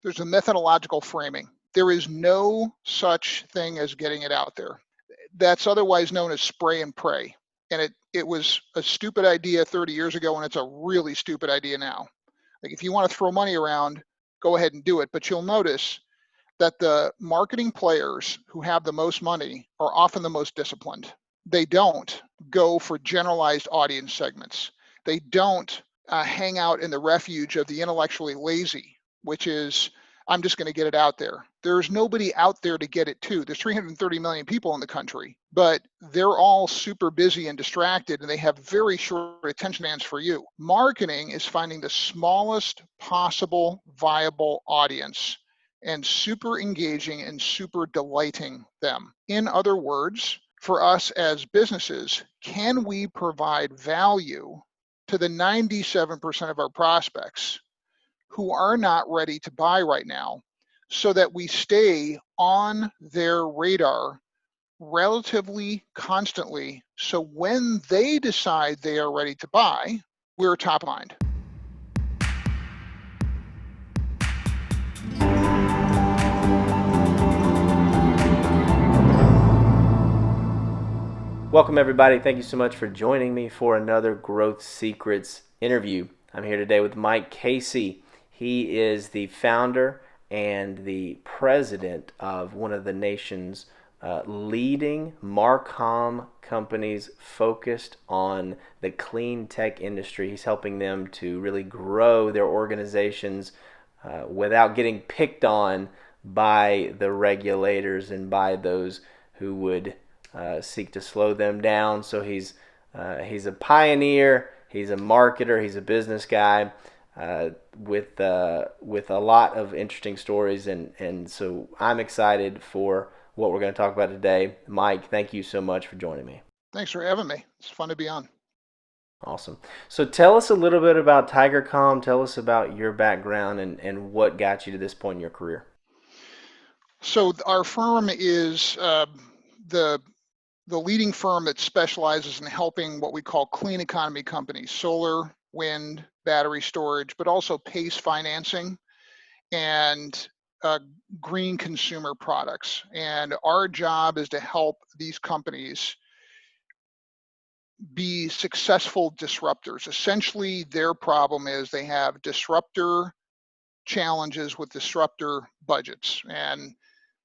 There's a methodological framing. There is no such thing as getting it out there. That's otherwise known as spray and pray. And it was a stupid idea 30 years ago, and it's a really stupid idea now. Like, if you want to throw money around, go ahead and do it. But you'll notice that the marketing players who have the most money are often the most disciplined. They don't go for generalized audience segments. They don't hang out in the refuge of the intellectually lazy, which is, I'm just going to get it out there. There's nobody out there to get it to. There's 330 million people in the country, but they're all super busy and distracted, and they have very short attention spans for you. Marketing is finding the smallest possible viable audience and super engaging and super delighting them. In other words, for us as businesses, can we provide value to the 97% of our prospects who are not ready to buy right now, so that we stay on their radar relatively constantly, so when they decide they are ready to buy, we're top of mind. Welcome, everybody. Thank you so much for joining me for another Growth Secrets interview. I'm here today with Mike Casey. He is the founder and the president of one of the nation's leading Marcom companies focused on the clean tech industry. He's helping them to really grow their organizations without getting picked on by the regulators and by those who would seek to slow them down. So he's a pioneer, he's a marketer, he's a business guy with a lot of interesting stories, and so I'm excited for what we're going to talk about today. Mike, thank you so much for joining me. Thanks for having me. It's fun to be on. Awesome. So tell us a little bit about Tigercomm. Tell us about your background and what got you to this point in your career. So our firm is the leading firm that specializes in helping what we call clean economy companies, solar, wind, battery storage, but also PACE financing and green consumer products. And our job is to help these companies be successful disruptors. Essentially, their problem is they have disruptor challenges with disruptor budgets. And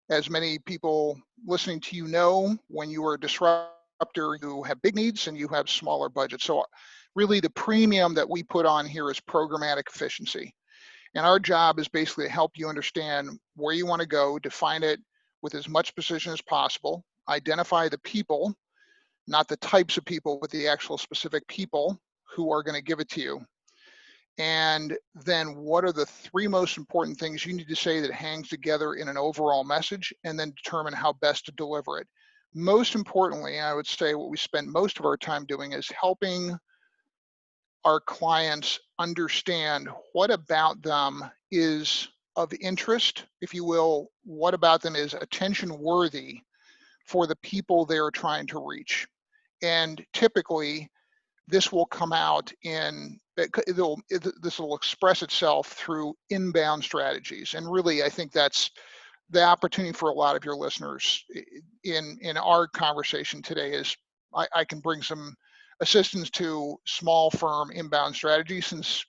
as many people listening to you know, when you are a disruptor, you have big needs and you have smaller budgets. So really the premium that we put on here is programmatic efficiency. And our job is basically to help you understand where you want to go, define it with as much precision as possible, identify the people, not the types of people, but the actual specific people who are going to give it to you. And then what are the three most important things you need to say that hangs together in an overall message, and then determine how best to deliver it. Most importantly, I would say what we spend most of our time doing is helping our clients understand what about them is of interest, if you will, what about them is attention worthy for the people they're trying to reach. And typically, this will come out in, this will express itself through inbound strategies. And really, I think that's the opportunity for a lot of your listeners in our conversation today is I can bring some assistance to small firm inbound strategy, since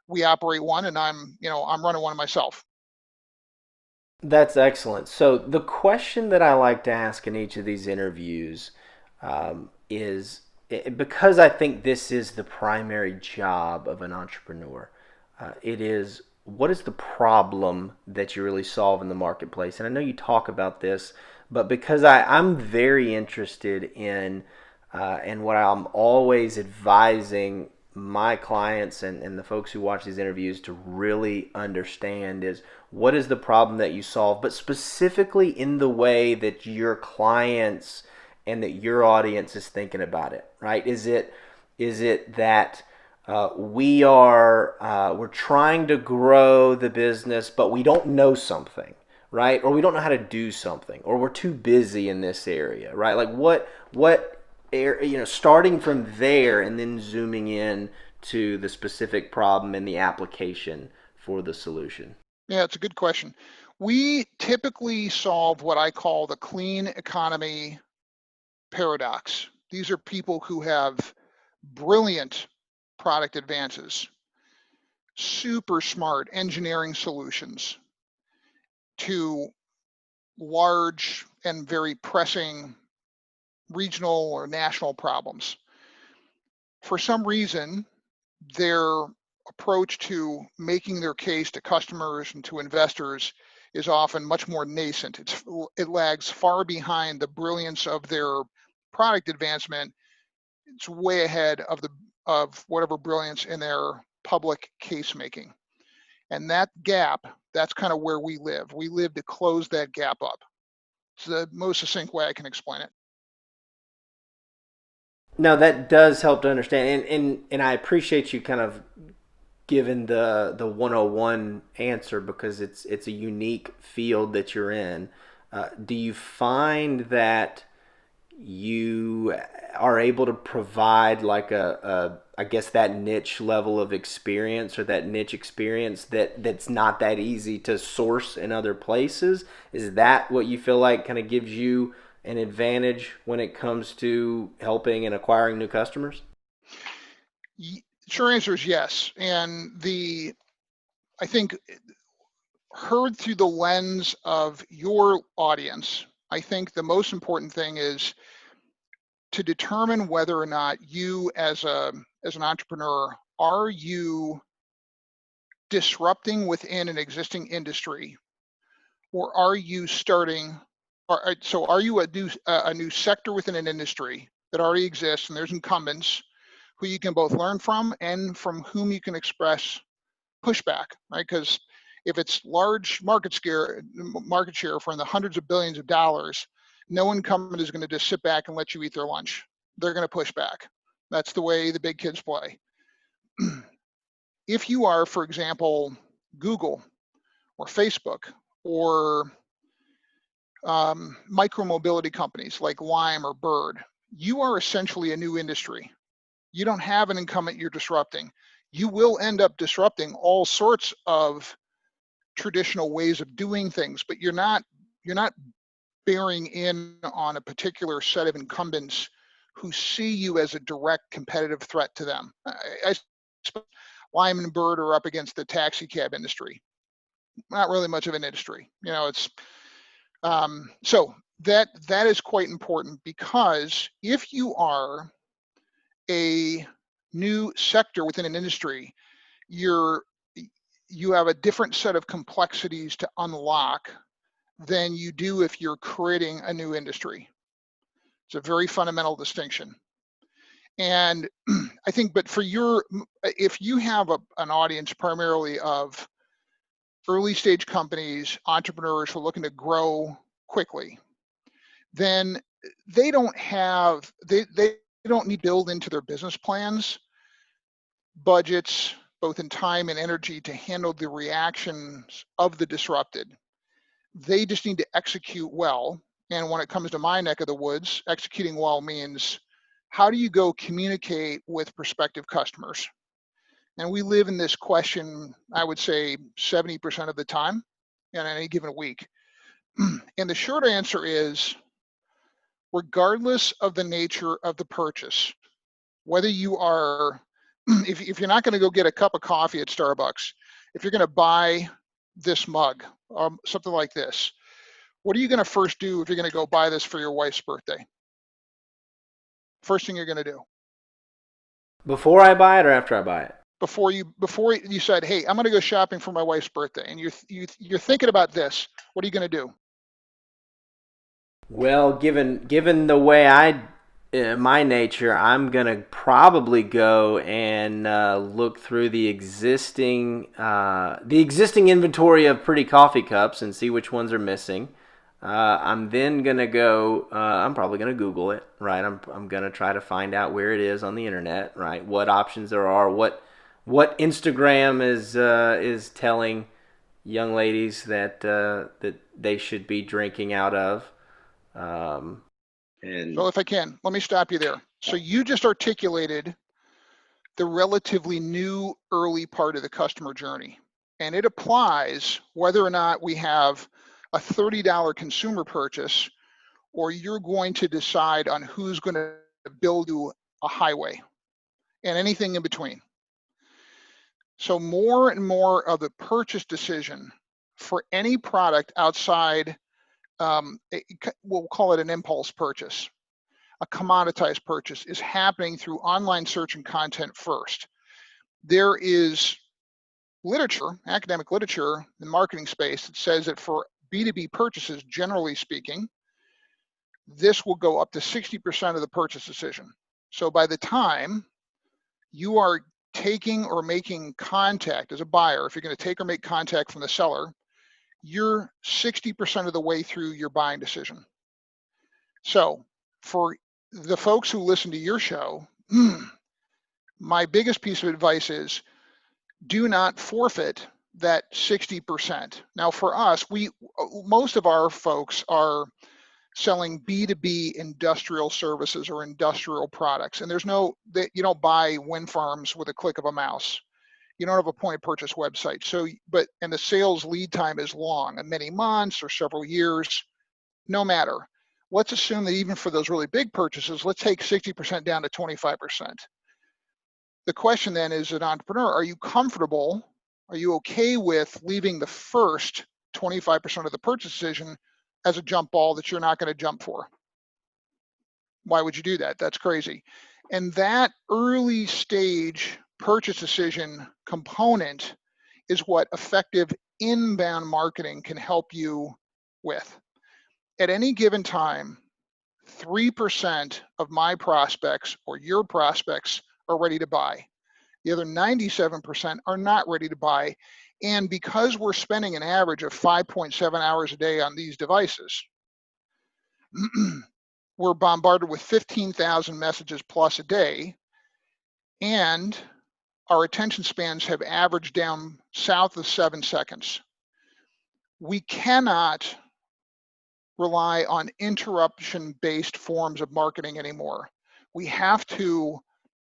we operate one and I'm running one myself. That's excellent. So the question that I like to ask in each of these interviews is because I think this is the primary job of an entrepreneur. It is, what is the problem that you really solve in the marketplace? And I know you talk about this, but because I'm very interested in and what I'm always advising my clients and the folks who watch these interviews to really understand is, what is the problem that you solve, but specifically in the way that your clients and that your audience is thinking about it, right? Is it that we're trying to grow the business, but we don't know something, right? Or we don't know how to do something, or we're too busy in this area, right? Like what starting from there and then zooming in to the specific problem and the application for the solution. Yeah, it's a good question. We typically solve what I call the clean economy paradox. These are people who have brilliant product advances, super smart engineering solutions to large and very pressing regional or national problems. For some reason, their approach to making their case to customers and to investors is often much more nascent. It lags far behind the brilliance of their product advancement. It's way ahead of whatever brilliance in their public case making. And that gap, that's kind of where we live. We live to close that gap up. It's the most succinct way I can explain it. No, that does help to understand, and I appreciate you kind of giving the 101 answer because it's a unique field that you're in. Do you find that you are able to provide like I guess that niche level of experience or that niche experience that's not that easy to source in other places? Is that what you feel like kind of gives you an advantage when it comes to helping and acquiring new customers? Short answer is yes. And I think heard through the lens of your audience, I think the most important thing is to determine whether or not you as an entrepreneur, are you disrupting within an existing industry, or are you starting, so are you a new sector within an industry that already exists and there's incumbents who you can both learn from and from whom you can express pushback, right? Because if it's large market share for in the hundreds of billions of dollars, no incumbent is going to just sit back and let you eat their lunch. They're going to push back. That's the way the big kids play. If you are, for example, Google or Facebook or micromobility companies like Lime or Bird, you are essentially a new industry. You don't have an incumbent you're disrupting. You will end up disrupting all sorts of traditional ways of doing things, but you're not bearing in on a particular set of incumbents who see you as a direct competitive threat to them. I Lime and Bird are up against the taxi cab industry. Not really much of an industry. It's so that is quite important, because if you are a new sector within an industry, you have a different set of complexities to unlock than you do if you're creating a new industry. It's a very fundamental distinction. And I think, but if you have an audience primarily of early stage companies, entrepreneurs who are looking to grow quickly, then they don't need to build into their business plans budgets, both in time and energy, to handle the reactions of the disrupted. They just need to execute well. And when it comes to my neck of the woods, executing well means, how do you go communicate with prospective customers? And we live in this question, I would say 70% of the time in any given week. And the short answer is, regardless of the nature of the purchase, whether you are, if you're not going to go get a cup of coffee at Starbucks, if you're going to buy this mug or something like this, what are you going to first do if you're going to go buy this for your wife's birthday? First thing you're going to do Before I buy it or after I buy it? before you said, hey, I'm going to go shopping for my wife's birthday, and you're thinking about this, what are you going to do? Well, given the way my nature, I'm gonna probably go and look through the existing inventory of pretty coffee cups and see which ones are missing. I'm then gonna go. I'm probably gonna Google it, right? I'm gonna try to find out where it is on the internet, right? What options there are, what Instagram is telling young ladies that they should be drinking out of. Um, and So if I can, let me stop you there. So you just articulated the relatively new early part of the customer journey. and it applies whether or not we have a $30 consumer purchase or you're going to decide on who's going to build you a highway and anything in between. So more and more of the purchase decision for any product outside, we'll call it an impulse purchase, a commoditized purchase, is happening through online search and content first. There is literature, academic literature in the marketing space that says that for B2B purchases, generally speaking, this will go up to 60% of the purchase decision. So by the time you are taking or making contact as a buyer, if you're going to take or make contact from the seller, you're 60% of the way through your buying decision. So for the folks who listen to your show, my biggest piece of advice is do not forfeit that 60%. Now for us, most of our folks are selling B2B industrial services or industrial products. And there's no, you don't buy wind farms with a click of a mouse. You don't have a point of purchase website. So, and the sales lead time is long, many months or several years, no matter. Let's assume that even for those really big purchases, let's take 60% down to 25%. The question then is, an entrepreneur, are you comfortable? Are you okay with leaving the first 25% of the purchase decision as a jump ball that you're not going to jump for? Why would you do that? That's crazy. And that early stage purchase decision component is what effective inbound marketing can help you with. At any given time, 3% of my prospects or your prospects are ready to buy. The other 97% are not ready to buy. And because we're spending an average of 5.7 hours a day on these devices, we're bombarded with 15,000 messages plus a day, and our attention spans have averaged down south of 7 seconds. We cannot rely on interruption-based forms of marketing anymore. We have to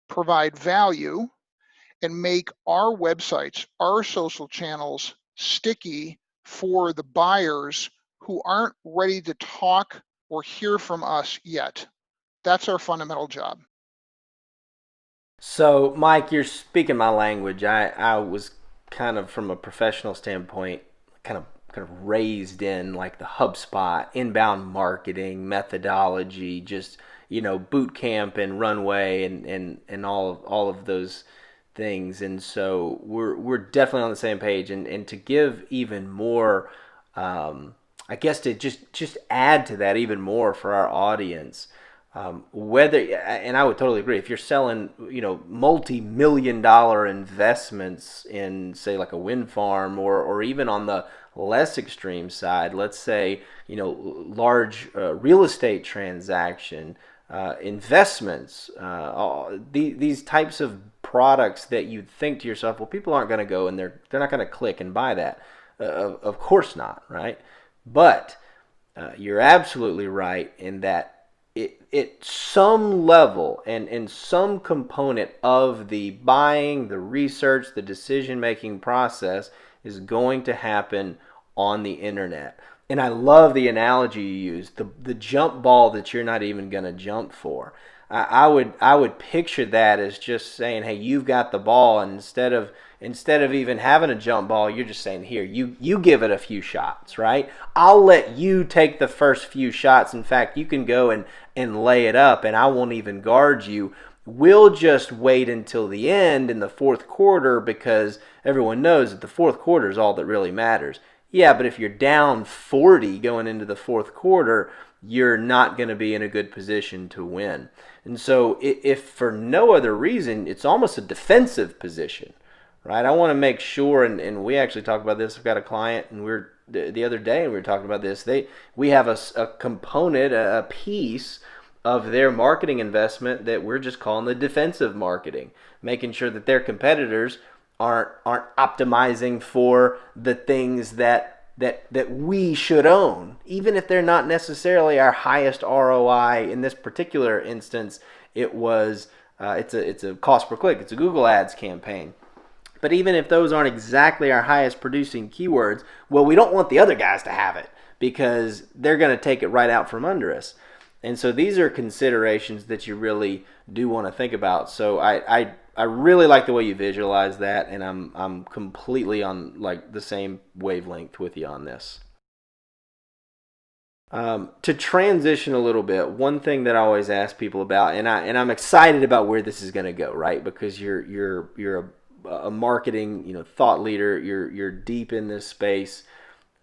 provide value and make our websites, our social channels sticky for the buyers who aren't ready to talk or hear from us yet. That's our fundamental job. So, Mike, you're speaking my language. I was kind of, from a professional standpoint, kind of raised in like the HubSpot inbound marketing methodology, just boot camp and runway and all of those things. And so we're definitely on the same page. And to give even more, I guess to just add to that even more for our audience. Whether, and I would totally agree, if you're selling, multi-million-dollar investments in, say, like a wind farm, or even on the less extreme side, let's say, large real estate transaction, investments, these types of products that you think to yourself, well, people aren't going to go and they're not going to click and buy that. Of course not, right? But you're absolutely right in that it some level and some component of the buying, the research, the decision-making process is going to happen on the internet. And I love the analogy you used, the jump ball that you're not even going to jump for. I would picture that as just saying, hey, you've got the ball, and instead of even having a jump ball, you're just saying, here, you give it a few shots, right? I'll let you take the first few shots. In fact, you can go and lay it up, and I won't even guard you. We'll just wait until the end in the fourth quarter, because everyone knows that the fourth quarter is all that really matters. Yeah, but if you're down 40 going into the fourth quarter, you're not going to be in a good position to win. And so if for no other reason, it's almost a defensive position, right? I want to make sure, and we actually talked about this. I've got a client, and we're the other day, and we were talking about this. We have a component, a piece of their marketing investment that we're just calling the defensive marketing, making sure that their competitors aren't optimizing for the things that we should own, even if they're not necessarily our highest ROI. In this particular instance, it's a cost per click. It's a Google Ads campaign. But even if those aren't exactly our highest producing keywords, well, we don't want the other guys to have it because they're going to take it right out from under us. And so these are considerations that you really do want to think about. So I really like the way you visualize that, and I'm completely on like the same wavelength with you on this. To transition a little bit, one thing that I always ask people about, and I'm excited about where this is going to go, right? Because you're a marketing thought leader. You're deep in this space.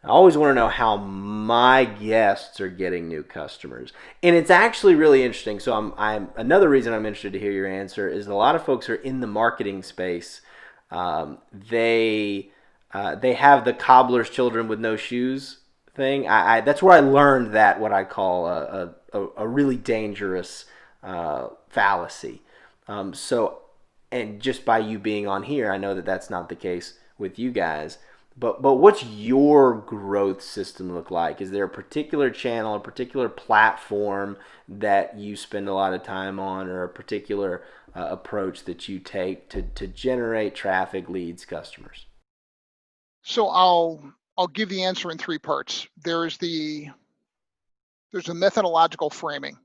I always want to know how my guests are getting new customers, and it's actually really interesting. So I'm another reason I'm interested to hear your answer is a lot of folks are in the marketing space. They have the cobbler's children with no shoes thing. That's where I learned that what I call a really dangerous fallacy. So, and just by you being on here, I know that that's not the case with you guys. But what's your growth system look like? Is there a particular channel, a particular platform that you spend a lot of time on, or a particular approach that you take to generate traffic, leads, customers? So I'll give the answer in three parts. There's a methodological framing,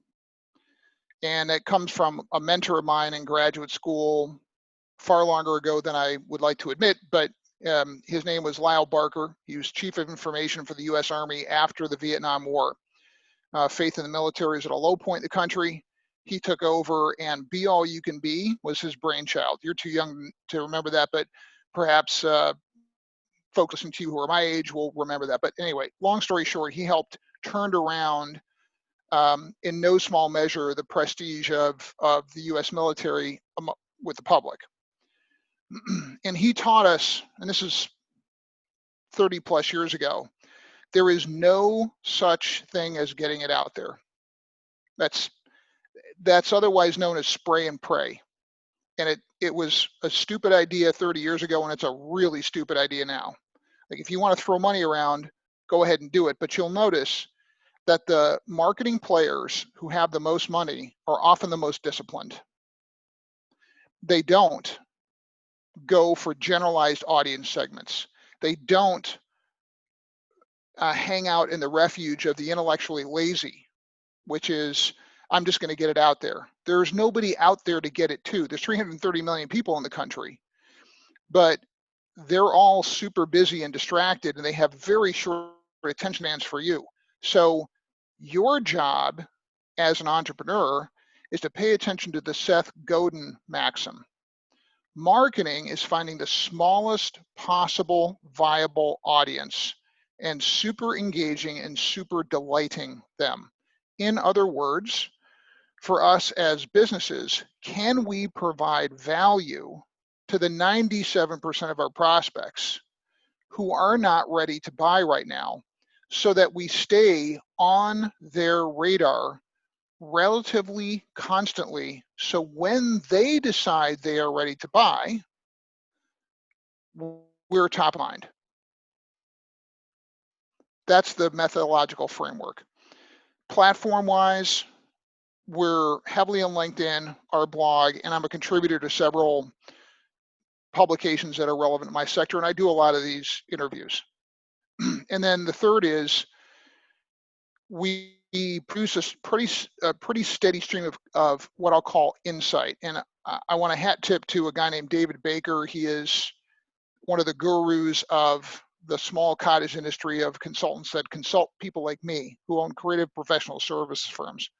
and it comes from a mentor of mine in graduate school far longer ago than I would like to admit, but his name was Lyle Barker. He was chief of information for the U.S. Army after the Vietnam War. Faith in the military is at a low point in the country. He took over, and Be All You Can Be was his brainchild. You're too young to remember that, but perhaps folks listening to you who are my age will remember that. But anyway, long story short, he helped turned around in no small measure the prestige of the U.S. military with the public. And he taught us, and this is 30 plus years ago, there is no such thing as getting it out there. That's otherwise known as spray and pray. And it was a stupid idea 30 years ago, and it's a really stupid idea now. Like, if you want to throw money around, go ahead and do it. But you'll notice that the marketing players who have the most money are often the most disciplined. They don't go for generalized audience segments. They don't hang out in the refuge of the intellectually lazy, which is, I'm just going to get it out there. There's nobody out there to get it to. There's 330 million people in the country, but they're all super busy and distracted, and they have very short attention spans for you. So your job as an entrepreneur is to pay attention to the Seth Godin maxim. Marketing is finding the smallest possible viable audience and super engaging and super delighting them. In other words, for us as businesses, can we provide value to the 97% of our prospects who are not ready to buy right now, so that we stay on their radar relatively constantly, so when they decide they are ready to buy, we're top of mind. That's the methodological framework. Platform-wise, we're heavily on LinkedIn, our blog, and I'm a contributor to several publications that are relevant to my sector, and I do a lot of these interviews. And then the third is we produce a pretty steady stream of what I'll call insight. And I want to hat tip to a guy named David Baker. He is one of the gurus of the small cottage industry of consultants that consult people like me who own creative professional services firms.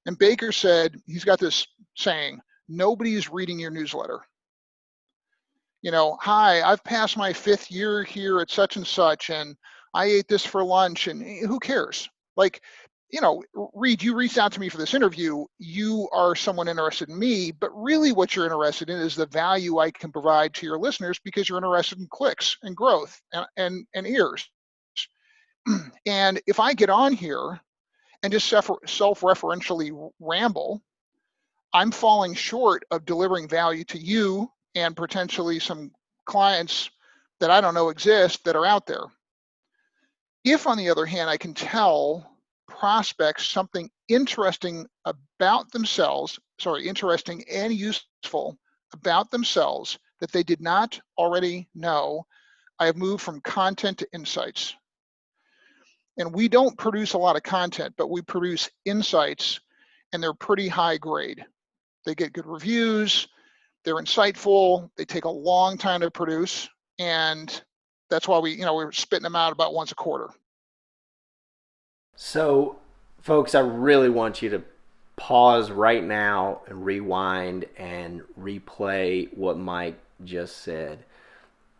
And Baker said, he's got this saying, nobody's reading your newsletter. Hi, I've passed my 5th year here at such and such, and I ate this for lunch, and who cares? Like, Reed, you reached out to me for this interview. You are someone interested in me, but really what you're interested in is the value I can provide to your listeners, because you're interested in clicks and growth and ears. And if I get on here and just self-referentially ramble, I'm falling short of delivering value to you and potentially some clients that I don't know exist that are out there. If, on the other hand, I can tell prospects something interesting about themselves, interesting and useful about themselves that they did not already know, I have moved from content to insights. And we don't produce a lot of content, but we produce insights, and they're pretty high grade. They get good reviews, they're insightful, they take a long time to produce, and that's why we're spitting them out about once a quarter. So, folks, I really want you to pause right now and rewind and replay what Mike just said,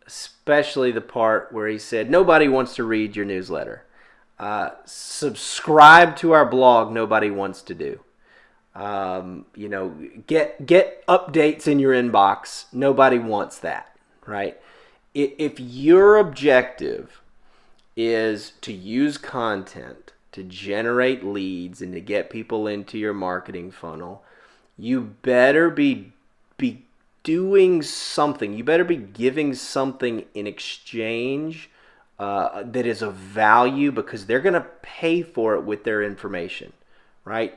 especially the part where he said, nobody wants to read your newsletter. Subscribe to our blog, nobody wants to do. Get updates in your inbox. Nobody wants that, right? If your objective is to use content to generate leads and to get people into your marketing funnel, you better be doing something. You better be giving something in exchange that is of value, because they're going to pay for it with their information, right?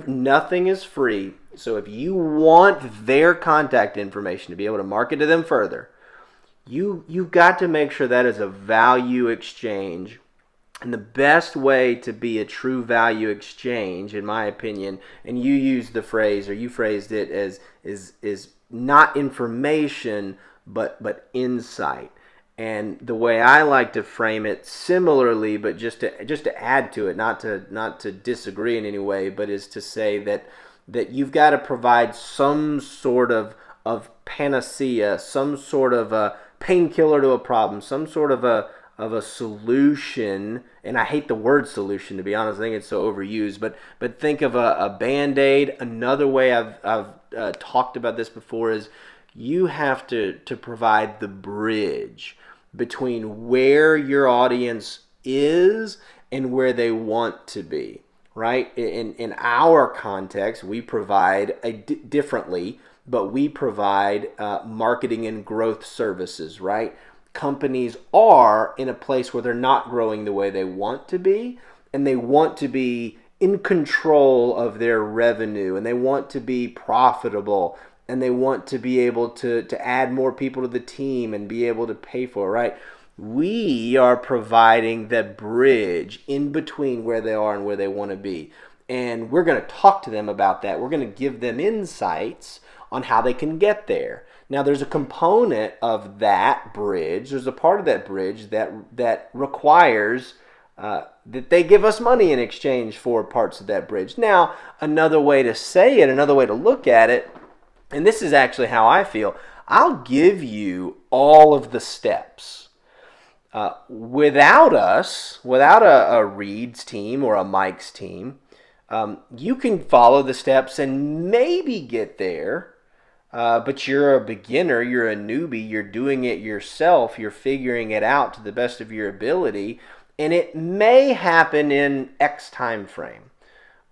Nothing is free. So if you want their contact information to be able to market to them further, you've got to make sure that is a value exchange. And the best way to be a true value exchange, in my opinion, and you used the phrase, or you phrased it as, is not information, but insight. And the way I like to frame it similarly, but just to add to it, not to disagree in any way, but is to say that you've got to provide some sort of panacea, some sort of a painkiller to a problem, some sort of a solution. And I hate the word solution, to be honest. I think it's so overused. But think of a Band-Aid. Another way I've talked about this before is you have to provide the bridge between where your audience is and where they want to be, right? In our context, we provide differently, but we provide marketing and growth services, right? Companies are in a place where they're not growing the way they want to be, and they want to be in control of their revenue, and they want to be profitable, and they want to be able to add more people to the team and be able to pay for it, right? We are providing the bridge in between where they are and where they want to be. And we're going to talk to them about that. We're going to give them insights on how they can get there. Now, there's a component of that bridge. There's a part of that bridge that requires that they give us money in exchange for parts of that bridge. Now, another way to say it, another way to look at it, and this is actually how I feel, I'll give you all of the steps. Without us, without a Reed's team or a Mike's team, you can follow the steps and maybe get there. But you're a beginner, you're a newbie, you're doing it yourself, you're figuring it out to the best of your ability, and it may happen in X time frame.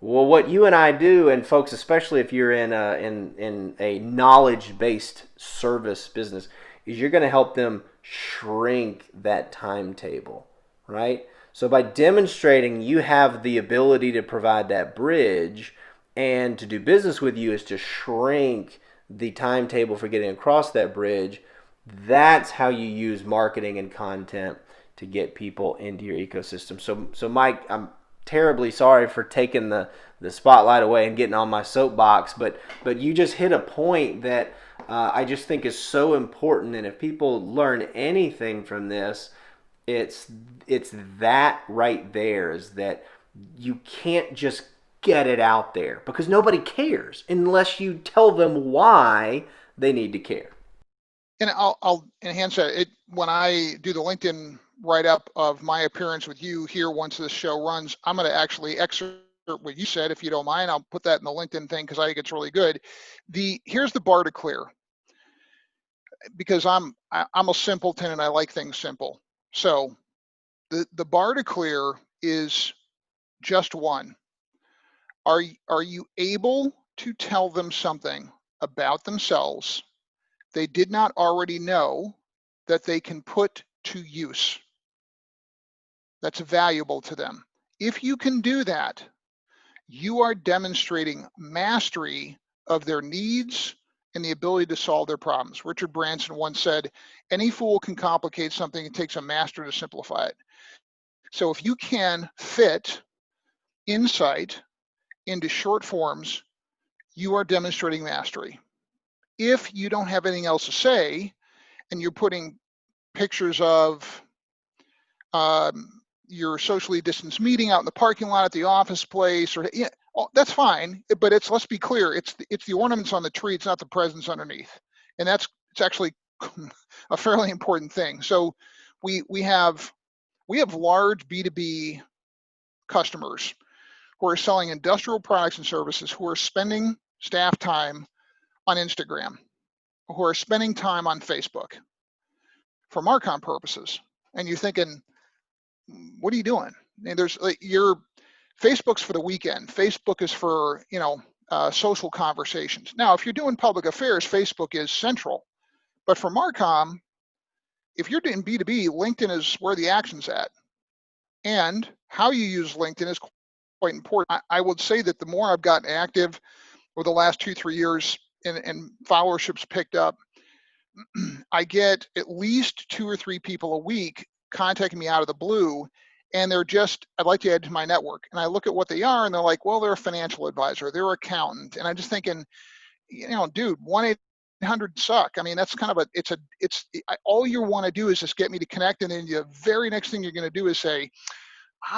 Well, what you and I do, and folks, especially if you're in a knowledge-based service business, is you're going to help them shrink that timetable, right? So by demonstrating you have the ability to provide that bridge, and to do business with you is to shrink the timetable for getting across that bridge. That's how you use marketing and content to get people into your ecosystem. So Mike, I'm terribly sorry for taking the spotlight away and getting on my soapbox, but you just hit a point that I just think is so important. And if people learn anything from this, it's that right there, is that you can't just get it out there, because nobody cares unless you tell them why they need to care. And I'll enhance that. When I do the LinkedIn write-up of my appearance with you here once this show runs, I'm going to actually excerpt what you said, if you don't mind. I'll put that in the LinkedIn thing because I think it's really good. Here's the bar to clear, because I'm a simpleton and I like things simple. So the bar to clear is just one. Are you able to tell them something about themselves they did not already know that they can put to use that's valuable to them? If you can do that, you are demonstrating mastery of their needs and the ability to solve their problems. Richard Branson once said, any fool can complicate something, it takes a master to simplify it. So if you can fit insight into short forms, you are demonstrating mastery. If you don't have anything else to say and you're putting pictures of your socially distanced meeting out in the parking lot at the office place, or yeah, that's fine. But let's be clear, it's the ornaments on the tree, it's not the presents underneath, and it's actually a fairly important thing. So we have large B2B customers who are selling industrial products and services, who are spending staff time on Instagram, who are spending time on Facebook for Marcom purposes. And you're thinking, what are you doing? And there's like Facebook's for the weekend. Facebook is for social conversations. Now, if you're doing public affairs, Facebook is central. But for Marcom, if you're doing B2B, LinkedIn is where the action's at. And how you use LinkedIn is quite important. I would say that the more I've gotten active over the last 2-3 years and followership's picked up, I get at least 2 or 3 people a week contacting me out of the blue, and they're just, I'd like to add to my network. And I look at what they are, and they're like, well, they're a financial advisor, they're an accountant. And I'm just thinking, dude, 1-800-SUCK. I mean, that's kind of all you want to do is just get me to connect. And then the very next thing you're going to do is say,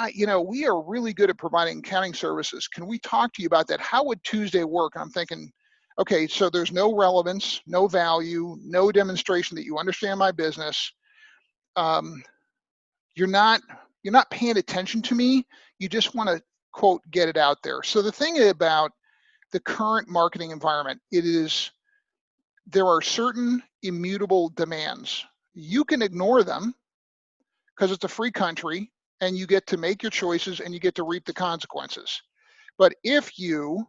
we are really good at providing accounting services. Can we talk to you about that? How would Tuesday work? And I'm thinking, okay, so there's no relevance, no value, no demonstration that you understand my business. You're not paying attention to me. You just want to, quote, get it out there. So the thing about the current marketing environment, there are certain immutable demands. You can ignore them because it's a free country and you get to make your choices and you get to reap the consequences. But if you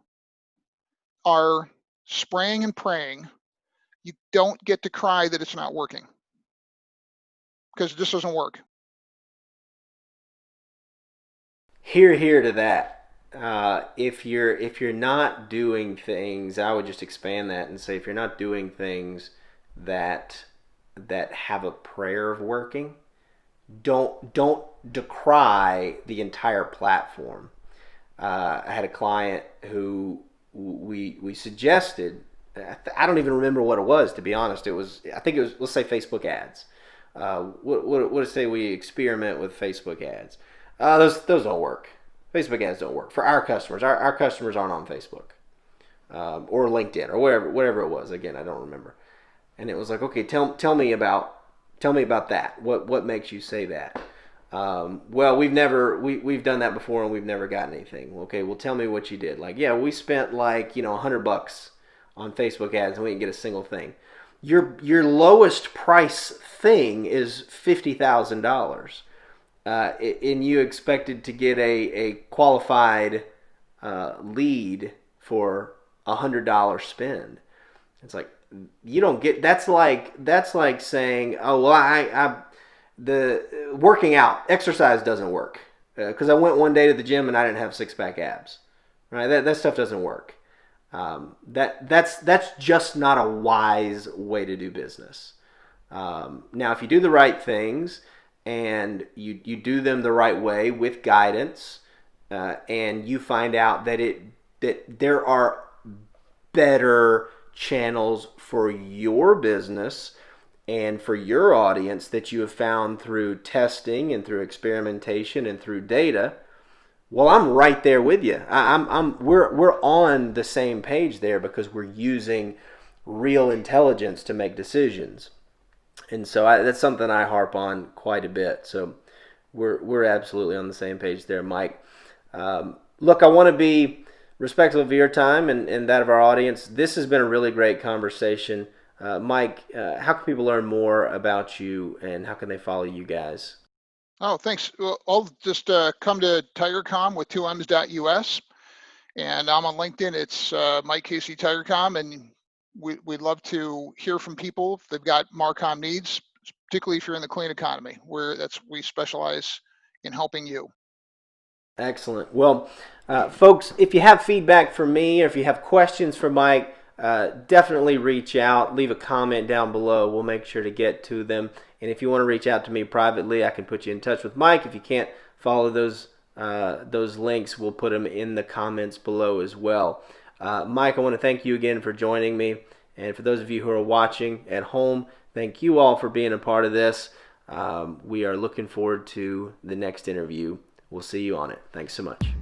are spraying and praying, you don't get to cry that it's not working, because it just doesn't work. Here to that. If you're not doing things, I would just expand that and say if you're not doing things that have a prayer of working, don't decry the entire platform. I had a client who we suggested. I don't even remember what it was, to be honest. I think it was, let's say, Facebook ads. What to say we experiment with Facebook ads? Those don't work. Facebook ads don't work for our customers. Our customers aren't on Facebook or LinkedIn or whatever it was. Again, I don't remember. And it was like, okay, tell me about that. What makes you say that? Well, we've done that before and we've never gotten anything. Okay, well, tell me what you did. Like, yeah, we spent like $100 on Facebook ads and we didn't get a single thing. Your lowest price thing is $50,000, and you expected to get a qualified lead for $100 spend. It's like, you don't get. That's like saying, oh well, the working out, exercise doesn't work because I went one day to the gym and I didn't have 6-pack abs. Right? That stuff doesn't work. That's just not a wise way to do business. Now, if you do the right things and you do them the right way with guidance, and you find out that there are better channels for your business and for your audience that you have found through testing and through experimentation and through data, well, I'm right there with you. We're on the same page there because we're using real intelligence to make decisions, and so that's something I harp on quite a bit. So we're absolutely on the same page there, Mike. Look, I want to be respectful of your time and that of our audience. This has been a really great conversation. Mike, how can people learn more about you and how can they follow you guys? Oh, thanks. Well, I'll just come to Tigercomm with 2ms.us, and I'm on LinkedIn. It's Mike Casey Tigercomm, and we'd love to hear from people if they've got Marcom needs, particularly if you're in the clean economy, we specialize in helping you. Excellent. Well, folks, if you have feedback for me or if you have questions for Mike, definitely reach out, leave a comment down below. We'll make sure to get to them. And if you want to reach out to me privately, I can put you in touch with Mike. If you can't follow those links, we'll put them in the comments below as well. Mike, I want to thank you again for joining me. And for those of you who are watching at home, thank you all for being a part of this. We are looking forward to the next interview. We'll see you on it. Thanks so much.